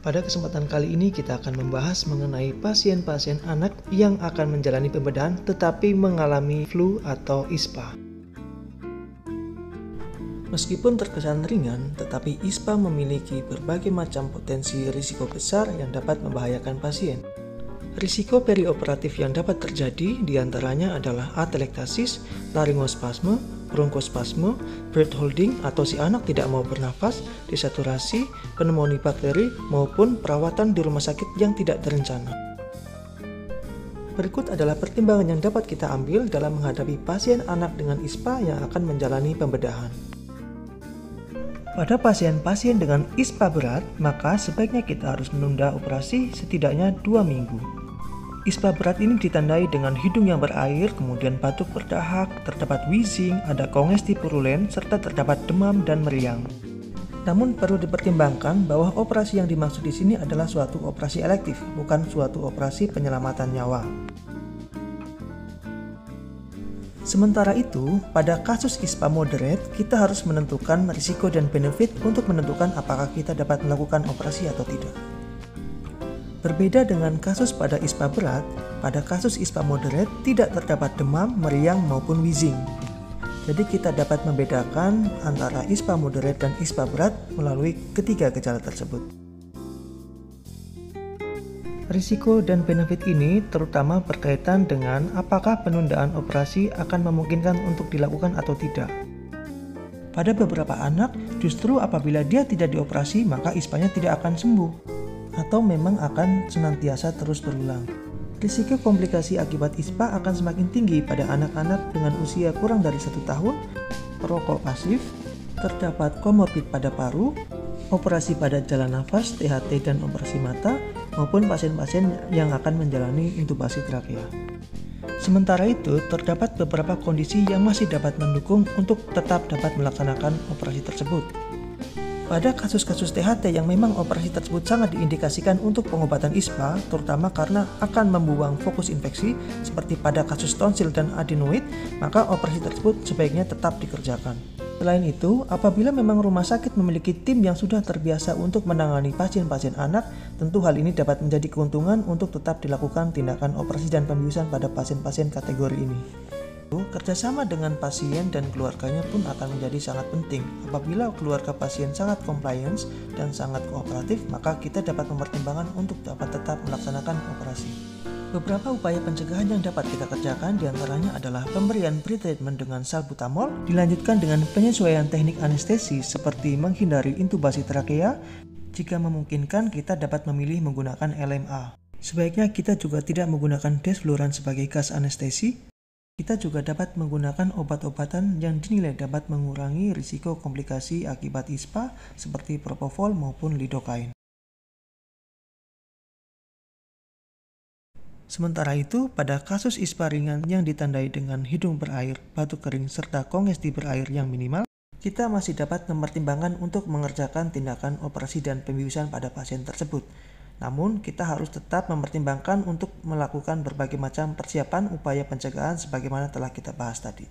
Pada kesempatan kali ini kita akan membahas mengenai pasien-pasien anak yang akan menjalani pembedahan tetapi mengalami flu atau ISPA. Meskipun terkesan ringan, tetapi ISPA memiliki berbagai macam potensi risiko besar yang dapat membahayakan pasien. Risiko perioperatif yang dapat terjadi diantaranya adalah atelektasis, laryngospasme, bronkospasme, breath holding atau si anak tidak mau bernafas, desaturasi, pneumonia bakteri, maupun perawatan di rumah sakit yang tidak terencana. Berikut adalah pertimbangan yang dapat kita ambil dalam menghadapi pasien anak dengan ISPA yang akan menjalani pembedahan. Pada pasien-pasien dengan ISPA berat, maka sebaiknya kita harus menunda operasi setidaknya 2 minggu. ISPA berat ini ditandai dengan hidung yang berair, kemudian batuk berdahak, terdapat wheezing, ada kongesti purulen, serta terdapat demam dan meriang. Namun perlu dipertimbangkan bahwa operasi yang dimaksud di sini adalah suatu operasi elektif, bukan suatu operasi penyelamatan nyawa. Sementara itu, pada kasus ISPA moderate, kita harus menentukan risiko dan benefit untuk menentukan apakah kita dapat melakukan operasi atau tidak. Berbeda dengan kasus pada ISPA berat, pada kasus ISPA moderate tidak terdapat demam, meriang, maupun wheezing. Jadi kita dapat membedakan antara ISPA moderate dan ISPA berat melalui ketiga gejala tersebut. Risiko dan benefit ini terutama berkaitan dengan apakah penundaan operasi akan memungkinkan untuk dilakukan atau tidak. Pada beberapa anak, justru apabila dia tidak dioperasi maka ISPA-nya tidak akan sembuh, atau memang akan senantiasa terus berulang. Risiko komplikasi akibat ISPA akan semakin tinggi pada anak-anak dengan usia kurang dari 1 tahun, perokok pasif, terdapat komorbid pada paru, operasi pada jalan nafas, THT dan operasi mata, maupun pasien-pasien yang akan menjalani intubasi trakea. Sementara itu, terdapat beberapa kondisi yang masih dapat mendukung untuk tetap dapat melaksanakan operasi tersebut. Pada kasus-kasus THT yang memang operasi tersebut sangat diindikasikan untuk pengobatan ISPA, terutama karena akan membuang fokus infeksi, seperti pada kasus tonsil dan adenoid, maka operasi tersebut sebaiknya tetap dikerjakan. Selain itu, apabila memang rumah sakit memiliki tim yang sudah terbiasa untuk menangani pasien-pasien anak, tentu hal ini dapat menjadi keuntungan untuk tetap dilakukan tindakan operasi dan pembiusan pada pasien-pasien kategori ini. Kerjasama dengan pasien dan keluarganya pun akan menjadi sangat penting. Apabila keluarga pasien sangat compliance dan sangat kooperatif, maka kita dapat mempertimbangkan untuk dapat tetap melaksanakan operasi. Beberapa upaya pencegahan yang dapat kita kerjakan diantaranya adalah pemberian pre-treatment dengan salbutamol, dilanjutkan dengan penyesuaian teknik anestesi seperti menghindari intubasi trakea. Jika memungkinkan, kita dapat memilih menggunakan LMA. Sebaiknya kita juga tidak menggunakan desfluran sebagai gas anestesi. Kita juga dapat menggunakan obat-obatan yang dinilai dapat mengurangi risiko komplikasi akibat ISPA seperti propofol maupun lidocaine. Sementara itu, pada kasus ISPA ringan yang ditandai dengan hidung berair, batuk kering, serta kongesti berair yang minimal, kita masih dapat mempertimbangkan untuk mengerjakan tindakan operasi dan pembiusan pada pasien tersebut. Namun, kita harus tetap mempertimbangkan untuk melakukan berbagai macam persiapan upaya pencegahan sebagaimana telah kita bahas tadi.